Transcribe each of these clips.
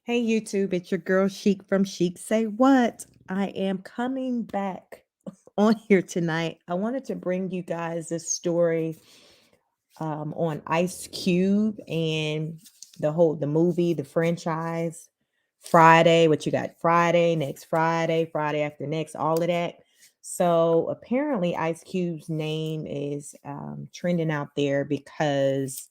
Hey YouTube, it's your girl Chic from Chic Say What. I am coming back on here tonight. I wanted to bring you guys this story on Ice Cube and the movie, the franchise, Friday, what you got Friday, next Friday, Friday after next, all of that. So apparently Ice Cube's name is trending out there because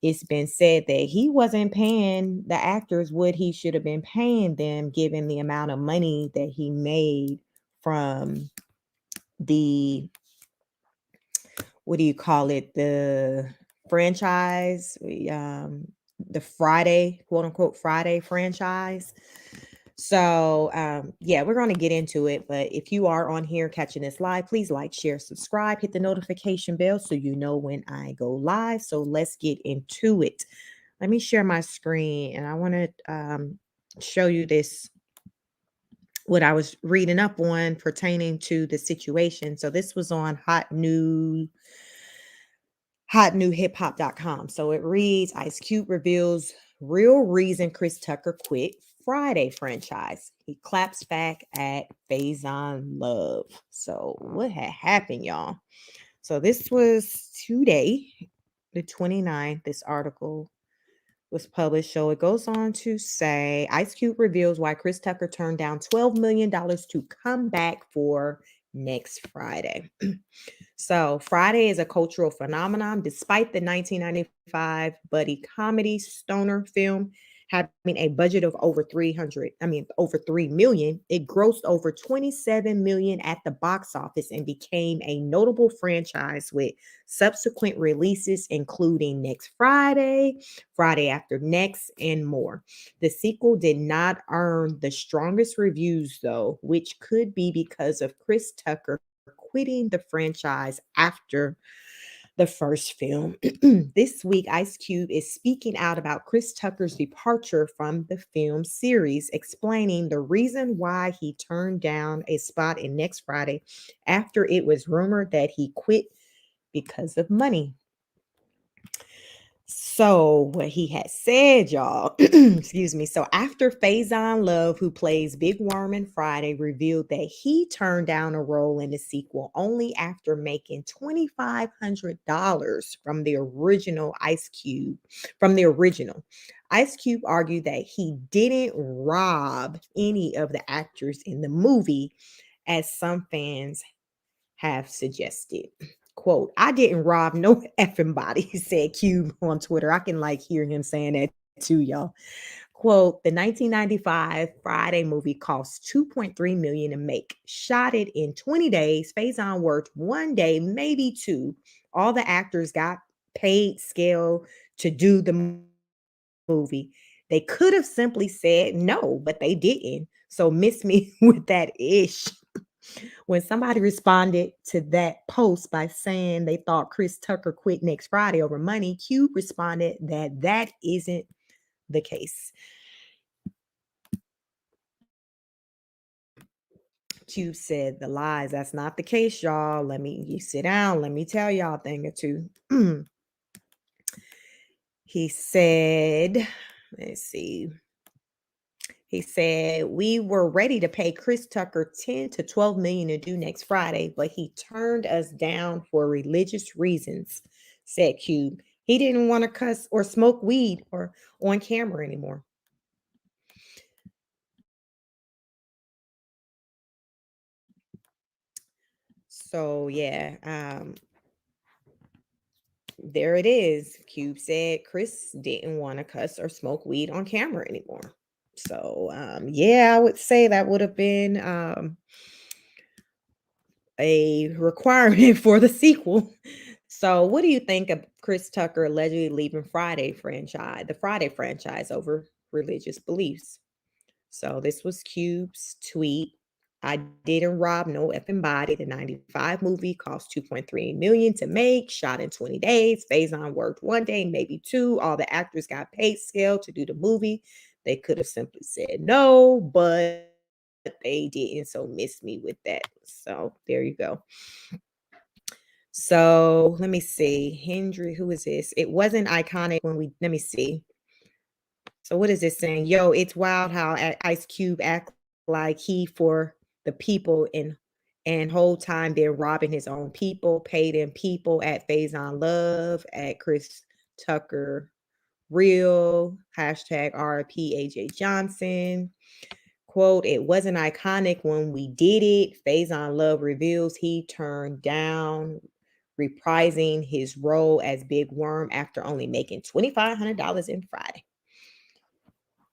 it's been said that he wasn't paying the actors what he should have been paying them, given the amount of money that he made from the what do you call it? The franchise, the Friday, quote unquote, Friday franchise. So, yeah, we're going to get into it. But if you are on here catching this live, please like, share, subscribe, hit the notification bell so you know when I go live. So let's get into it. Let me share my screen and I want to show you this, what I was reading up on pertaining to the situation. So this was on hotnewhiphop.com. So it reads, Ice Cube reveals real reason Chris Tucker quit Friday franchise. He claps back at Faizon Love. So what had happened, y'all? So this was today, the 29th. This article was published. So it goes on to say Ice Cube reveals why Chris Tucker turned down $12 million to come back for next Friday. So, Friday is a cultural phenomenon. Despite the 1995 buddy comedy stoner film having a budget of over 3 million, it grossed over 27 million at the box office and became a notable franchise with subsequent releases, including Next Friday, Friday After Next, and more. The sequel did not earn the strongest reviews, though, which could be because of Chris Tucker quitting the franchise after the first film. This week, Ice Cube is speaking out about Chris Tucker's departure from the film series, explaining the reason why he turned down a spot in Next Friday after it was rumored that he quit because of money. So, what he had said, y'all, excuse me. So, after Faizon Love, who plays Big Worm in Friday, revealed that he turned down a role in the sequel only after making $2,500 from the original Ice Cube. From the original, Ice Cube argued that he didn't rob any of the actors in the movie, as some fans have suggested. Quote, I didn't rob no effing body, said Cube on Twitter. I can hear him saying that too, y'all. Quote, the 1995 Friday movie cost 2.3 million to make. Shot it in 20 days. Faison worked 1 day, maybe two. All the actors got paid scale to do the movie. They could have simply said no, but they didn't. So miss me with that ish. When somebody responded to that post by saying they thought Chris Tucker quit next Friday over money, Cube responded that that isn't the case. Cube said the lies. That's not the case, y'all. You sit down. Let me tell y'all a thing or two. He said, let's see. He said, we were ready to pay Chris Tucker 10 to 12 million to do next Friday, but he turned us down for religious reasons, said Cube. He didn't want to cuss or smoke weed or on camera anymore. So yeah, there it is. Cube said Chris didn't want to cuss or smoke weed on camera anymore. So yeah, I would say that would have been a requirement for the sequel. So, what do you think of Chris Tucker allegedly leaving the Friday franchise over religious beliefs? So, this was Cube's tweet. I didn't rob no effing body. The 95 movie cost 2.3 million to make, shot in 20 days. Faison worked 1 day, maybe two. All the actors got paid scale to do the movie. They could have simply said no, but they didn't. So miss me with that. So there you go. So let me see. Hendry, who is this? It wasn't iconic when let me see. So what is this saying? Yo, it's wild how Ice Cube act like he for the people and whole time they're robbing his own people, paid in people at Faizon Love, at Chris Tucker Real, hashtag RIP AJ Johnson. Quote, it wasn't iconic when we did it. Faizon Love reveals he turned down reprising his role as Big Worm after only making $2,500 in Friday.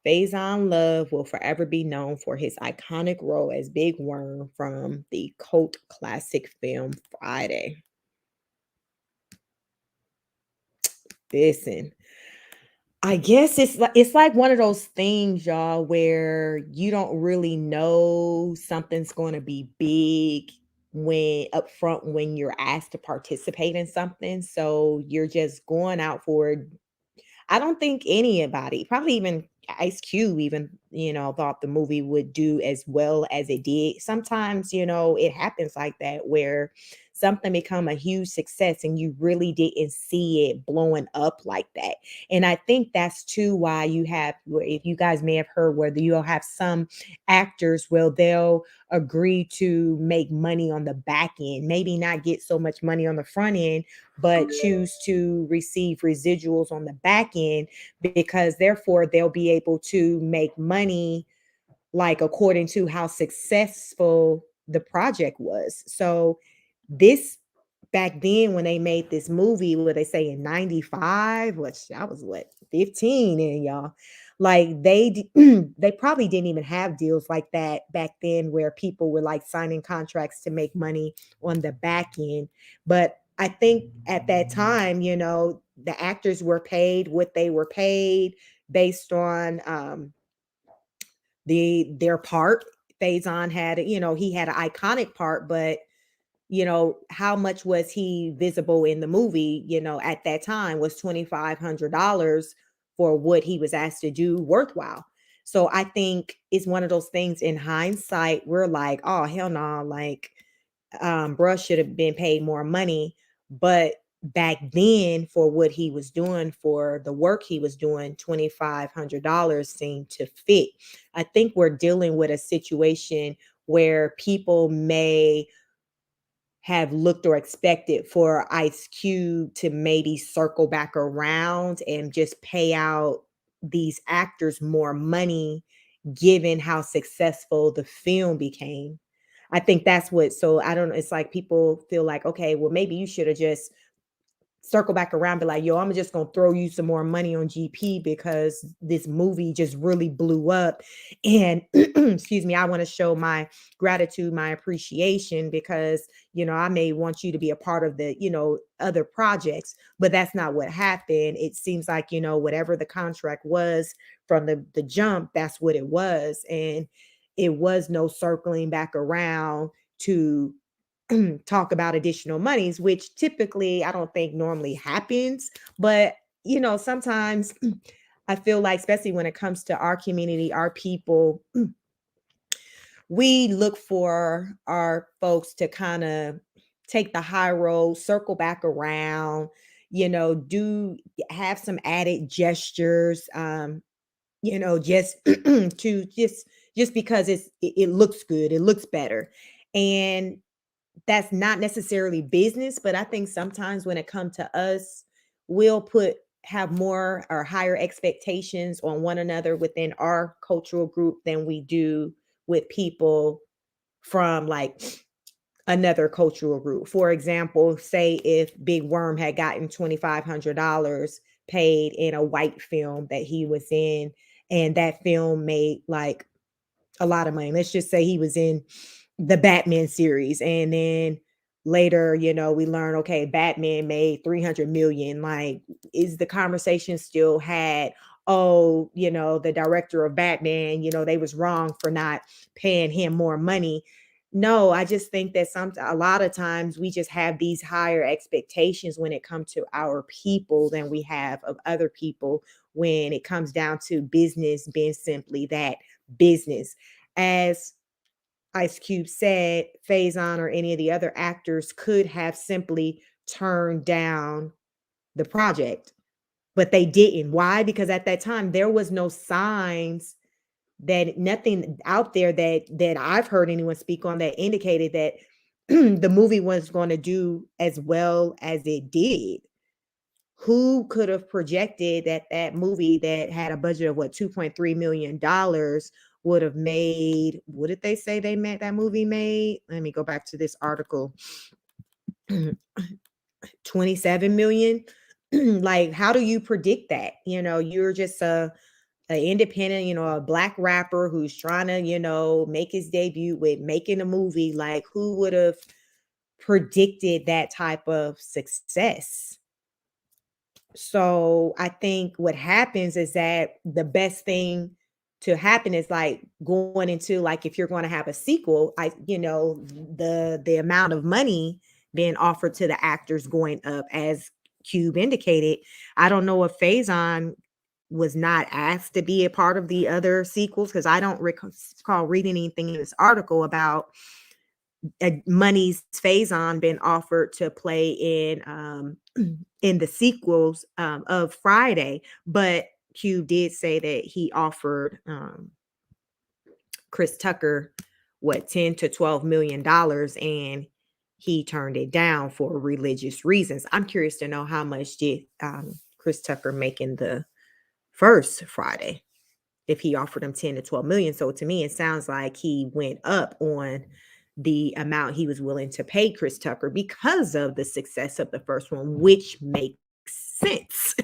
Faizon Love will forever be known for his iconic role as Big Worm from the cult classic film Friday. Listen, I guess it's like one of those things, y'all, where you don't really know something's going to be big when up front when you're asked to participate in something. So you're just going out for it. I don't think anybody, probably even Ice Cube, even, thought the movie would do as well as it did. Sometimes, it happens like that where something become a huge success and you really didn't see it blowing up like that. And I think that's too why you have, if you guys may have heard, where you'll have some actors, well, they'll agree to make money on the back end, maybe not get so much money on the front end, but choose to receive residuals on the back end because therefore they'll be able to make money like according to how successful the project was. So this back then when they made this movie, what they say in 95, which I was what 15 in y'all. Like they probably didn't even have deals like that back then where people were like signing contracts to make money on the back end. But I think at that time, the actors were paid what they were paid based on their part. Faison had, he had an iconic part, but how much was he visible in the movie, at that time was $2,500 for what he was asked to do worthwhile. So I think it's one of those things in hindsight, we're like, oh hell no, like bruh should have been paid more money. But back then, for what he was doing, for the work he was doing, $2,500 seemed to fit. I think we're dealing with a situation where people may have looked or expected for Ice Cube to maybe circle back around and just pay out these actors more money given how successful the film became. I think that's what, so I don't know, it's like people feel like, okay, well, maybe you should have just circle back around, be like, yo, I'm just gonna throw you some more money on GP because this movie just really blew up. And excuse me, I want to show my gratitude, my appreciation, because I may want you to be a part of the, other projects, but that's not what happened. It seems like, whatever the contract was from the jump, that's what it was. And it was no circling back around to talk about additional monies, which typically I don't think normally happens. But, sometimes I feel like, especially when it comes to our community, our people, we look for our folks to kind of take the high road, circle back around, do have some added gestures, just to just because it looks good, it looks better. And that's not necessarily business, but I think sometimes when it comes to us, we'll have more or higher expectations on one another within our cultural group than we do with people from like another cultural group. For example, say if Big Worm had gotten $2,500 paid in a white film that he was in, and that film made like a lot of money. Let's just say he was in the Batman series, and then later, we learn, okay, Batman made 300 million. Like, is the conversation still had, oh, the director of Batman, they was wrong for not paying him more money? No, I just think that a lot of times we just have these higher expectations when it comes to our people than we have of other people when it comes down to business being simply that, business. As Ice Cube said, Faison or any of the other actors could have simply turned down the project. but they didn't. Why? Because at that time there was no signs, that nothing out there that I've heard anyone speak on that indicated that the movie was going to do as well as it did. Who could have projected that that movie that had a budget of what, $2.3 million would have made, what did they say they made that movie made? Let me go back to this article. 27 million. Like, how do you predict that? You're just a independent, a black rapper who's trying to, make his debut with making a movie. Like, who would have predicted that type of success? So I think what happens is that the best thing to happen is like going into, like, if you're going to have a sequel, the amount of money being offered to the actors going up, as Cube indicated. I don't know if Faison was not asked to be a part of the other sequels, because I don't recall reading anything in this article about money's Faison been offered to play in the sequels of Friday, but Q did say that he offered Chris Tucker what, 10 to 12 million dollars, and he turned it down for religious reasons. I'm curious to know how much did Chris Tucker make in the first Friday, if he offered him 10 to 12 million. So to me, it sounds like he went up on the amount he was willing to pay Chris Tucker because of the success of the first one, which makes sense.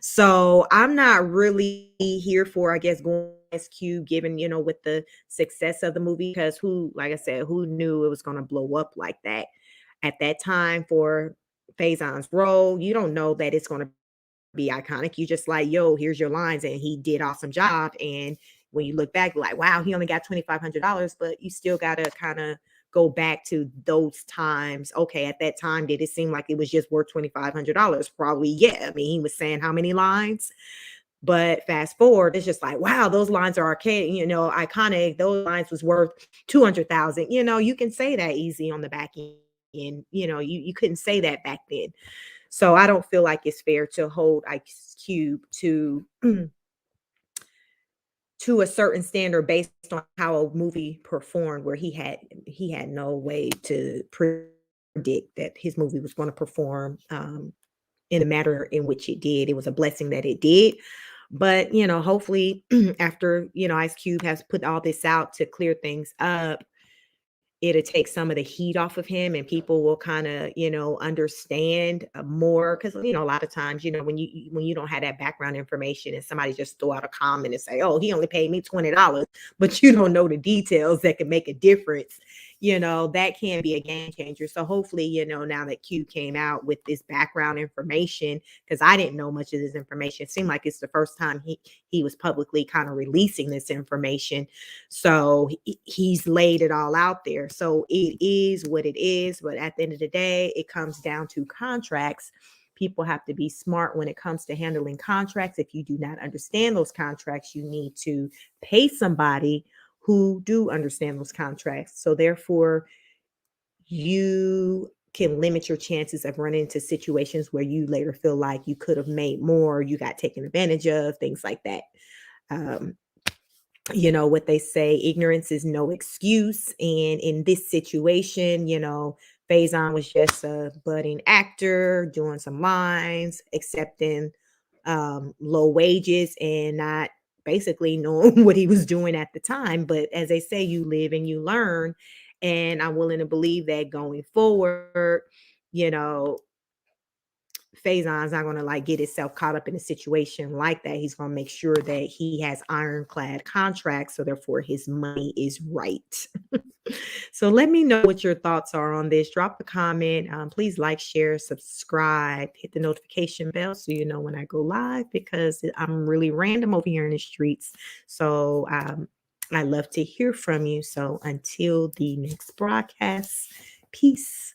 So I'm not really here for, I guess, going SQ, given, with the success of the movie, because who, like I said, who knew it was going to blow up like that at that time for Faison's role? You don't know that it's going to be iconic. You just like, yo, here's your lines, and he did awesome job. And when you look back, like, wow, he only got $2,500, but you still got to kind of go back to those times. Okay, at that time, did it seem like it was just worth $2,500? Probably, yeah. I mean, he was saying how many lines? But fast forward, it's just like, wow, those lines are archaic, iconic. Those lines was worth 200,000. You can say that easy on the back end. You couldn't say that back then. So I don't feel like it's fair to hold Ice Cube to to a certain standard based on how a movie performed, where he had no way to predict that his movie was going to perform in the manner in which it did. It was a blessing that it did. But hopefully, after Ice Cube has put all this out to clear things up, it'll take some of the heat off of him, and people will kind of understand more, because a lot of times, when you don't have that background information and somebody just throw out a comment and say, oh, he only paid me $20, but you don't know the details that can make a difference, that can be a game changer. So hopefully, now that Q came out with this background information, because I didn't know much of this information. It seemed like it's the first time he was publicly kind of releasing this information. So he's laid it all out there. So it is what it is. But at the end of the day, it comes down to contracts. People have to be smart when it comes to handling contracts. If you do not understand those contracts, you need to pay somebody who do understand those contracts. So therefore, you can limit your chances of running into situations where you later feel like you could have made more, you got taken advantage of, things like that. Um, what they say, ignorance is no excuse. And in this situation, Faison was just a budding actor doing some lines, accepting low wages, and not basically knowing what he was doing at the time. But as they say, you live and you learn. And I'm willing to believe that going forward, you know, Faison's not going to like get himself caught up in a situation like that. He's going to make sure that he has ironclad contracts, so therefore his money is right. So let me know what your thoughts are on this. Drop a comment. Please like, share, subscribe, hit the notification bell so you know when I go live, because I'm really random over here in the streets. So I love to hear from you. So until the next broadcast, peace.